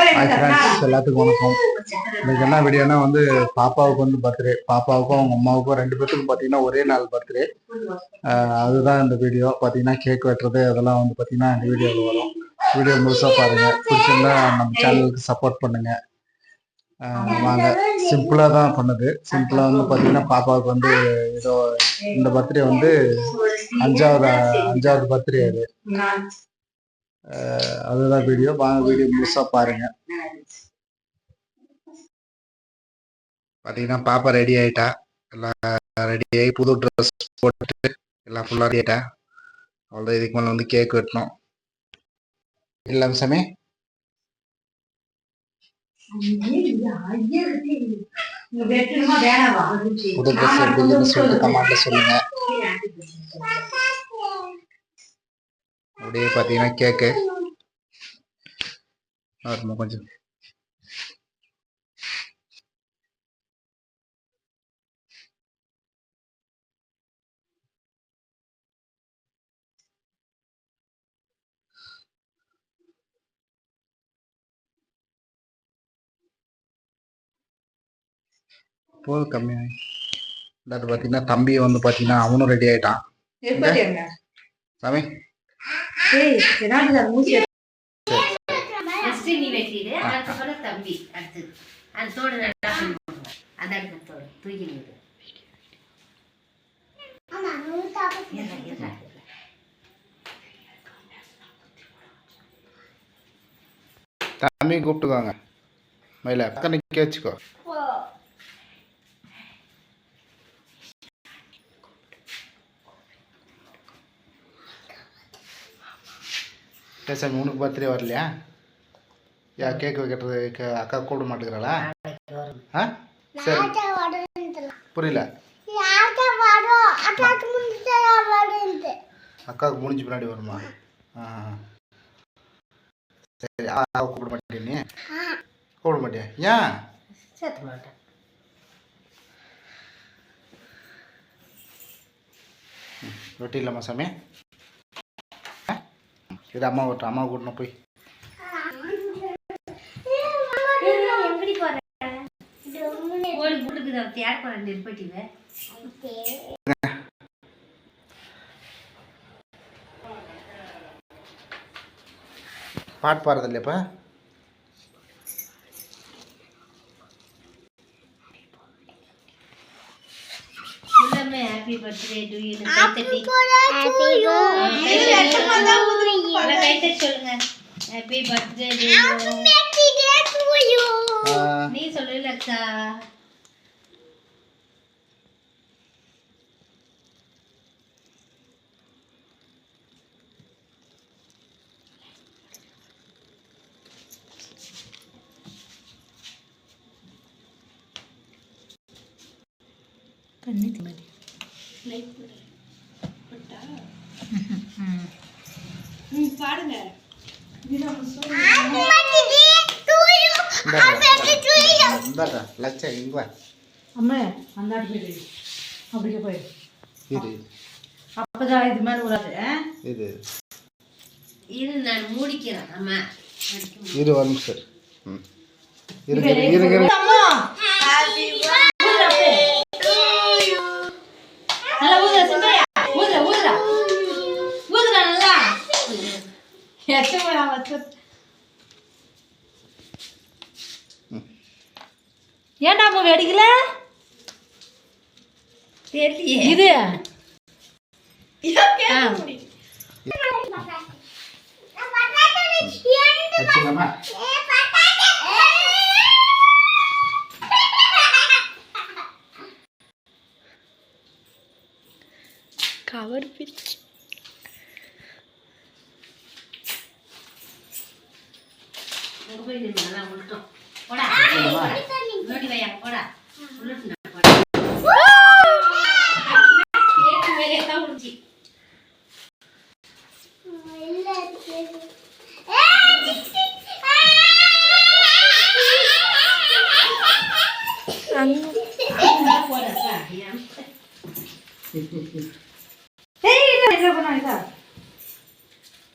எல்லாத்துக்கும் வணக்கம். இன்னைக்கு என்ன வீடியோனா வந்து பாப்பாவுக்கு வந்து பர்த்டே. பாப்பாவுக்கும் அவங்க அம்மாவுக்கும் ரெண்டு பேத்துக்கும் பார்த்தீங்கன்னா ஒரே நாள் பர்த்டே. அதுதான் இந்த வீடியோ. பார்த்தீங்கன்னா கேக் வெட்டுறது அதெல்லாம் வந்து பார்த்தீங்கன்னா இந்த வீடியோவில் வரும். வீடியோ முழுசாக பாருங்க. பிடிச்சிருந்தா நம்ம சேனலுக்கு சப்போர்ட் பண்ணுங்க. வாங்க, சிம்பிளாக தான் பண்ணுது. சிம்பிளாக வந்து பார்த்தீங்கன்னா பாப்பாவுக்கு வந்து ஏதோ இந்த பர்த்டே வந்து அஞ்சாவது பர்த்டே அது. அதுதான் வீடியோ. வாங்க வீடியோ முழுசா பாருங்க. பார்த்தீங்கன்னா பாப்பா ரெடி ஆயிட்டா. எல்லாம் ரெடி ஆகி புது ட்ரெஸ் போட்டு எல்லாம் ஃபுல்லாக ரெடி ஆயிட்டா. அவ்வளோதான். இதுக்கு மேலே வந்து கேக் வெட்டணும். இல்லை சாமி, புது ட்ரெஸ் எப்படின்னு சொல்லிட்டு கமெண்ட்ல சொல்லுங்க. அப்படியே பார்த்தீங்கன்னா கேக்கு கொஞ்சம் போதும் கம்மியாகி. பார்த்தீங்கன்னா தம்பி வந்து பார்த்தீங்கன்னா அவனும் ரெடி ஆயிட்டான். சாமி தம்பி கூப்பிட்டுக்கோங்க. மயில அக்கனை கேச்சுக்கோ. சாமி உனக்கு பர்த்டே வரலையா? யா கேக் வைக்கிறது அக்கா கூப்பிட மாட்டேங்கிறாளா? ஆ சரி, புரியல. அக்காவுக்கு முடிஞ்சு பின்னாடி வருமா? சரி, கூப்பிட மாட்டேன். நீ கூப்பிட மாட்டியா? ஏன் சேர்த்து மாட்டேன்? ரொட்டி இல்லாமா சாமி? இது அம்மா விட்டு அம்மா கூட்டணும் போய். பாட்டு பாடுறது இல்லையாப்பா? Happy birthday to you. சொல்லுங்க ஹாப்பி பர்த்டே டு யூ. நீ சொல்லு லக்ஷா. கண்ணி திமதி லைட் போட்டா பாருங்க. அம்மா அந்தாட்டு போயிடு. அப்படியே போயிடு. இது அப்பதான் இது மாதிரி விடாது. இது இது நான் மூடிக்கிறேன். அம்மா இரு ஒரு நிமிஷம். இருங்க அம்மா. Happy birthday to you. நல்லா ஊதுற சிம்பையா. ஊதுற ஊதுற ஊதுற நல்லா. எச்சமா வச்சு. ஏன்டா மூவி அடிக்கல? தெரியலையே. இது கவர் பிச்சு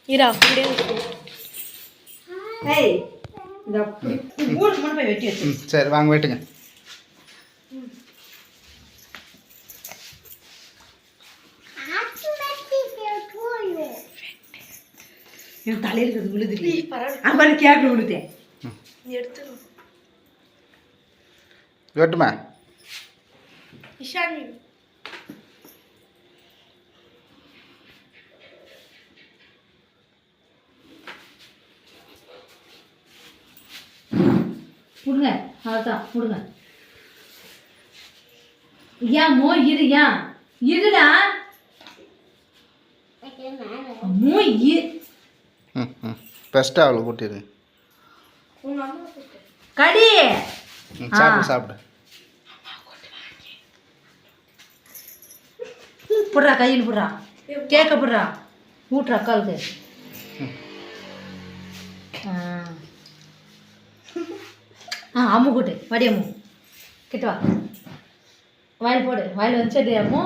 Ira, hey. சரி வாங்க வெட்டுங்க. என் தலையில் இருக்கிறது விழுது அம்மாடி கேட்க விழுதேன் வெட்டுமா இஷானி விடுங்க அதான் விடுங்க ஏன் மோ இரு ஏன் இருடா மோ பெஸ்ட்டாக அவளை கூட்டிடு. கடி சாப்பிடு சாப்பிடு. புடுறா கையில் புடுறா கேட்க புடுறா ஊட்டுற அக்காளுக்கு. அம்மு கூட்டு வாடி அம்மு கிட்ட வா வாயில் போடு வாயில் வச்சுட்டு அம்மு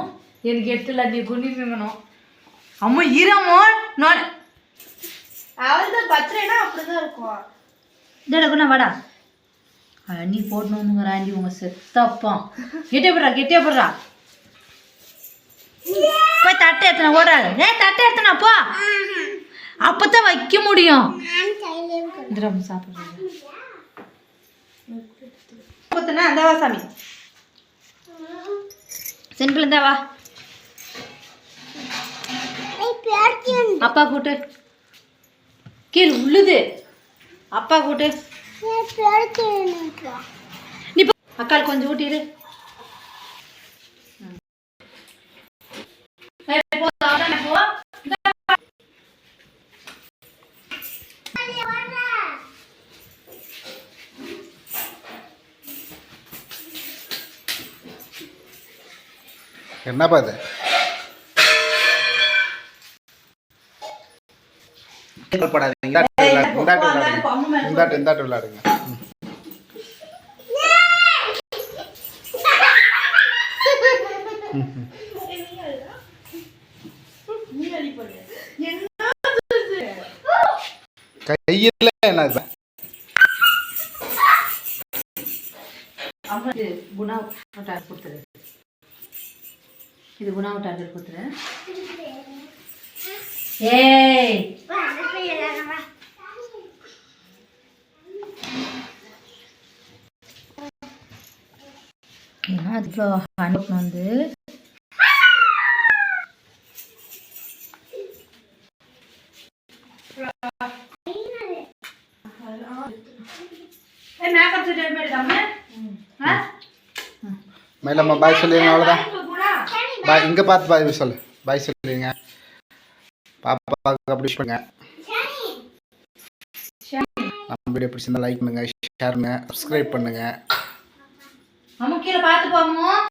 எனக்கு எடுத்துல நீ குனிக்கணும் அம்மு ஈரமோ நான் அவள் பர்த்டேனா அப்படிதான் இருக்கும். இதடா வாடா நீ போடணுங்கிற ஆண்டி உங்க செத்தப்பம் கெட்டே போடுறா போய் தட்டை எடுத்துனா ஓடாது தட்டை எடுத்துனா போ அப்பதான் வைக்க முடியும். சாப்பிட்றேன் அந்தாவா சாமி சிம்பிள் இருந்தாவா அப்பா கூட்டு கீழே உள்ளுது அப்பா கூட்டு நீ அக்கால் கொஞ்சம் ஊட்டிடு. என்னப்பா இது போடாதீங்க. இந்தாட்டு விளையாடுங்க. கையில் என்ன குணா கொடுத்துரு இது குணாவை டார்கெட் கொடுத்துரு. ஏய் ஏன்னா அதுக்கு ஹேண்ட் வந்து மேலம்மா பாய் சொல்லிடுங்க. அவ்வளோதான் பாய். இங்கே பார்த்து பாய் சொல்லு. பாய் சொல்லிடுங்க. பாப்பாவுக்கு அப்படி விஷ் பண்ணுங்க. நம்ம வீடியோ பிடிச்சிருந்தா லைக் பண்ணுங்க, ஷேர் பண்ணுங்க, சப்ஸ்கிரைப் பண்ணுங்க. கீழே பார்த்து போமோ.